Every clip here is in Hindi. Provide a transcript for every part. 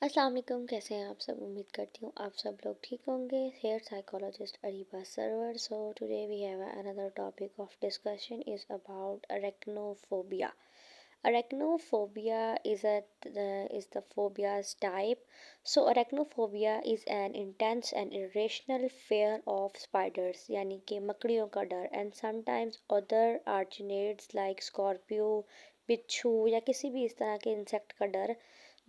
अस्सलाम वालेकुम, कैसे हैं आप सब। उम्मीद करती हूँ आप सब लोग ठीक होंगे। Here psychologist Areeba Sarwar. So today we have another topic of discussion is about arachnophobia. Arachnophobia is the phobia's type. So arachnophobia is an intense and irrational fear of spiders, यानी कि मकड़ियों का डर, and sometimes other arachnids like scorpio, बिच्छू या किसी भी इस तरह के इंसेक्ट का डर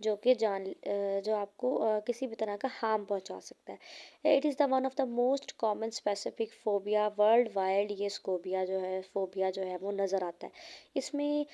जो आपको किसी भी तरह का हार्म पहुंचा सकता है। It is the one of the most common specific phobia world wide. ये फोबिया जो है वो नज़र आता है। इसमें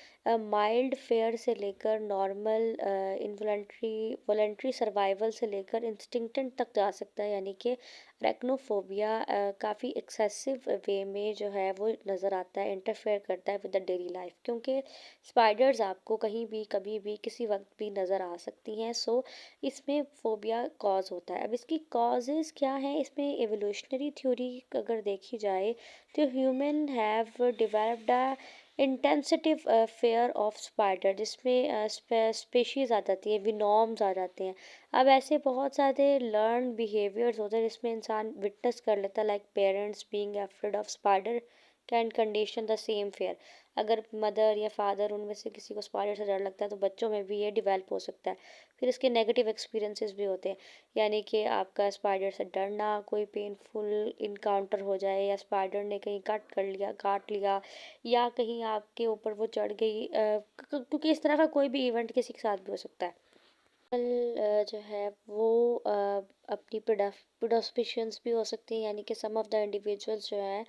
माइल्ड फेयर से लेकर नॉर्मल इनवॉलेंट्री वॉलेंट्री सर्वाइवल से लेकर इंस्टिंक्टेंट तक जा सकता है, यानी कि अरेक्नोफोबिया काफ़ी एक्सेसिव वे में जो है वो नज़र आता है, इंटरफेयर करता है विद द डेली लाइफ, क्योंकि स्पाइडर्स आपको कहीं भी कभी भी किसी वक्त भी नज़र आ सकती हैं। सो इसमें फोबिया कॉज होता है। अब इसकी कॉजेज़ क्या हैं, इसमें एवोल्यूशनरी थ्योरी अगर देखी जाए तो human have developed a intensive fear of spider, जिसमें स्पेशीज़ आ जाती है, विनॉर्म्स आ जाते हैं। अब ऐसे बहुत सारे लर्न बिहेवियर्स होते हैं जिसमें इंसान विटनेस कर लेता है, like parents being afraid of spider can condition the same fair. अगर मदर या फादर उनमें से किसी को स्पाइडर से डर लगता है तो बच्चों में भी ये डिवेल्प हो सकता है। फिर इसके नेगेटिव एक्सपीरियंसेस भी होते हैं, यानी कि आपका स्पाइडर से डरना, कोई पेनफुल इनकाउंटर हो जाए, या स्पाइडर ने कहीं काट लिया, या कहीं आपके ऊपर वो चढ़ गई, क्योंकि इस तरह का कोई भी इवेंट किसी के साथ भी हो सकता है। जो है वो अपनी प्रोडस्पिशंस भी हो सकती हैं, यानी कि सम ऑफ द इंडिविजुअल्स जो हैं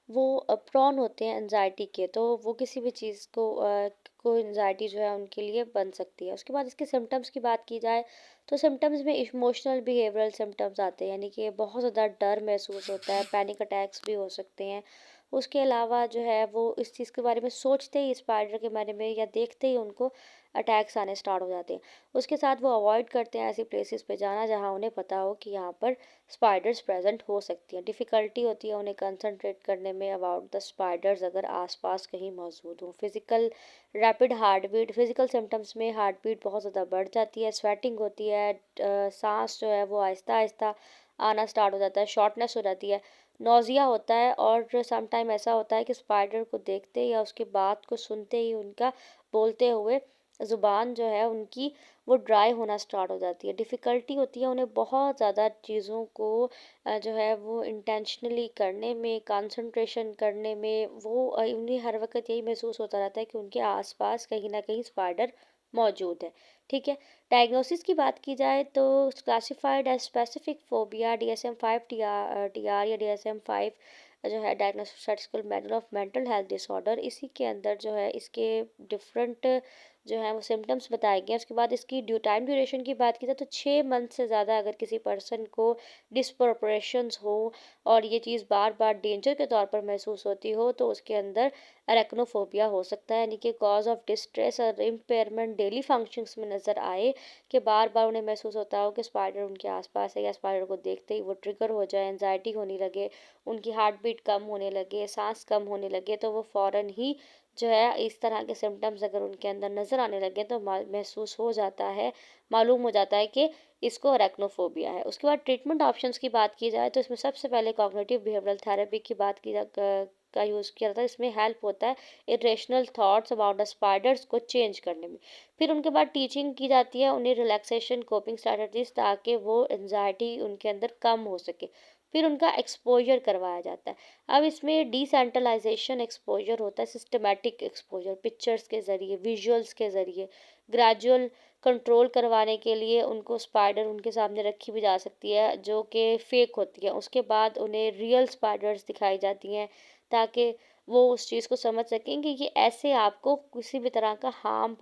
वो प्रॉन होते हैं एनजाइटी के, तो वो किसी भी चीज़ को एनजाइटी जो है उनके लिए बन सकती है। उसके बाद इसके सिम्टम्स की बात की जाए तो सिम्टम्स में इमोशनल बिहेवियरल सिम्टम्स आते हैं, यानी कि बहुत ज़्यादा डर महसूस होता है, पैनिक अटैक्स भी हो सकते हैं। उसके अलावा जो है वो इस चीज़ के बारे में सोचते ही, स्पाइडर के बारे में या देखते ही उनको अटैक्स आने स्टार्ट हो जाते हैं। उसके साथ वो अवॉइड करते हैं ऐसी प्लेसेस पे जाना जहाँ उन्हें पता हो कि यहाँ पर स्पाइडर्स प्रेजेंट हो सकती हैं। डिफ़िकल्टी होती है उन्हें कंसंट्रेट करने में अबाउट द स्पाइडर्स अगर आसपास कहीं मौजूद हों। Physical rapid heart beat, physical symptoms में हार्ट बीट बहुत ज़्यादा बढ़ जाती है, स्वेटिंग होती है, सांस जो है वो आहिस्ता आहिस्ता आना स्टार्ट हो जाता है, शॉर्टनेस हो जाती है, नौजिया होता है, और सम टाइम ऐसा होता है कि स्पाइडर को देखते या उसकी बात को सुनते ही उनका बोलते हुए ज़ुबान जो है उनकी वो ड्राई होना स्टार्ट हो जाती है। डिफ़िकल्टी होती है उन्हें बहुत ज़्यादा चीज़ों को जो है वो इंटेंशनली करने में, कंसंट्रेशन करने में, वो उन्हें हर वक़्त यही महसूस होता रहता है कि उनके आस-पास कहीं न कहीं स्पाइडर मौजूद है। ठीक है? डायग्नोसिस की बात की जाए तो classified as specific phobia DSM-5 TR या DSM-5 जो है diagnostic statistical manual of mental health disorder, इसी के अंदर जो है इसके डिफरेंट जो है वो सिम्टम्स बताए गए हैं। उसके बाद इसकी टाइम ड्यूरेशन की बात की जाए तो 6 मंथ से ज़्यादा अगर किसी पर्सन को डिस्प्रोपोर्शंस हो और ये चीज़ बार बार डेंजर के तौर पर महसूस होती हो तो उसके अंदर अरेक्नोफोबिया हो सकता है, यानी कि कॉज ऑफ डिस्ट्रेस और इम्पेयरमेंट डेली फंक्शंस में नज़र आए, कि बार बार उन्हें महसूस होता हो कि स्पाइडर उनके आसपास है, या स्पाइडर को देखते ही वो ट्रिगर हो जाए, एनजाइटी होने लगे, उनकी हार्ट बीट कम होने लगे, सांस कम होने लगे, तो वो फ़ौरन ही जो है इस तरह के सिम्टम्स अगर उनके अंदर नज़र आने लगे तो महसूस हो जाता है, मालूम हो जाता है कि इसको अरेक्नोफोबिया है। उसके बाद ट्रीटमेंट ऑप्शंस की बात की जाए तो इसमें सबसे पहले कॉग्निटिव बिहेवियरल थेरेपी की बात की का यूज़ किया जाता है। इसमें हेल्प होता है irrational thoughts about the spiders को चेंज करने में। फिर उनके बाद टीचिंग की जाती है उन्हें रिलैक्सेशन कोपिंग स्ट्रैटेजीज, ताकि वो एनजाइटी उनके अंदर कम हो सके। फिर उनका एक्सपोजर करवाया जाता है। अब इसमें डिसेंट्रलाइजेशन एक्सपोजर होता है, सिस्टमैटिक एक्सपोजर पिक्चर्स के ज़रिए, विजुअल्स के ज़रिए, ग्रेजुअल कंट्रोल करवाने के लिए उनको स्पाइडर उनके सामने रखी भी जा सकती है जो कि फ़ेक होती है। उसके बाद उन्हें रियल स्पाइडर्स दिखाई जाती हैं, ताकि वो उस चीज़ को समझ सकें कि ये ऐसे आपको किसी भी तरह का हार्म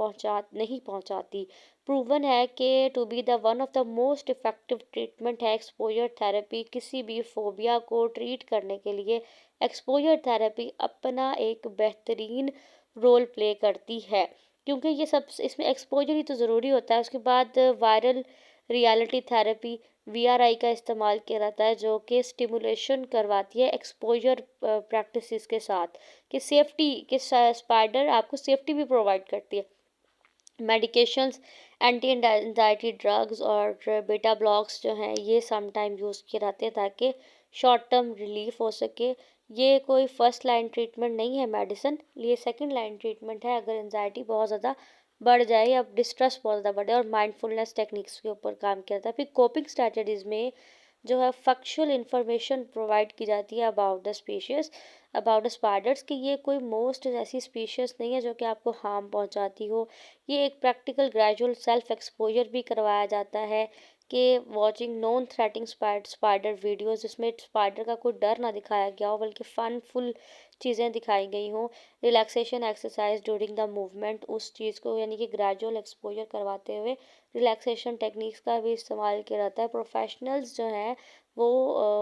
नहीं पहुंचाती। प्रूवन है कि to be the one of the most effective treatment है एक्सपोजर थेरेपी। किसी भी फ़ोबिया को ट्रीट करने के लिए एक्सपोजर थेरेपी अपना एक बेहतरीन रोल प्ले करती है, क्योंकि ये सब इसमें एक्सपोजर ही तो ज़रूरी होता है। उसके बाद वायरल रियलिटी थेरेपी VRI का इस्तेमाल किया जाता है, जो कि स्टिमुलेशन करवाती है एक्सपोजर प्रैक्टिसेस के साथ, कि सेफ्टी के स्पाइडर आपको सेफ्टी भी प्रोवाइड करती है। मेडिकेशंस एंटी एंजाइटी ड्रग्स और बीटा ब्लॉक्स जो हैं ये सम टाइम यूज़ किए जाते हैं ताकि शॉर्ट टर्म रिलीफ हो सके। ये कोई फर्स्ट लाइन ट्रीटमेंट नहीं है मेडिसिन, ये सेकंड लाइन ट्रीटमेंट है अगर एंजाइटी बहुत ज़्यादा बढ़ जाए या डिस्ट्रेस बहुत ज़्यादा बढ़ जाए, और माइंडफुलनेस टेक्निक्स के ऊपर काम किया जाता है। फिर कोपिंग स्ट्रैटेजीज़ में जो है फैक्चुअल इंफॉर्मेशन प्रोवाइड की जाती है about the species, about the spiders, कि ये कोई मोस्ट ऐसी स्पीशीज़ नहीं है जो कि आपको हार्म पहुंचाती हो। ये एक प्रैक्टिकल ग्रेजुअल सेल्फ एक्सपोजर भी करवाया जाता है कि watching non threatening spider videos, जिसमें स्पाइडर का कोई डर ना दिखाया गया हो बल्कि फनफुल चीज़ें दिखाई गई हों। Relaxation exercise during the movement, उस चीज़ को यानी कि ग्रेजुअल एक्सपोजर करवाते हुए रिलैक्सेशन टेक्निक्स का भी इस्तेमाल किया जाता है। प्रोफेशनल्स जो हैं वो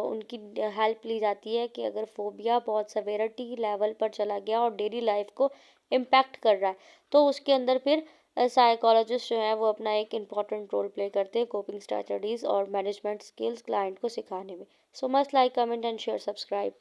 उनकी हेल्प ली जाती है कि अगर फोबिया बहुत सेवेरिटी लेवल पर चला गया और डेली लाइफ को इम्पैक्ट कर रहा है तो उसके अंदर फिर साइकोलॉजिस्ट जो है वो अपना एक इम्पॉर्टेंट रोल प्ले करते हैं कोपिंग स्ट्रैटेजीज और मैनेजमेंट स्किल्स क्लाइंट को सिखाने में। सो must like, comment and share, subscribe.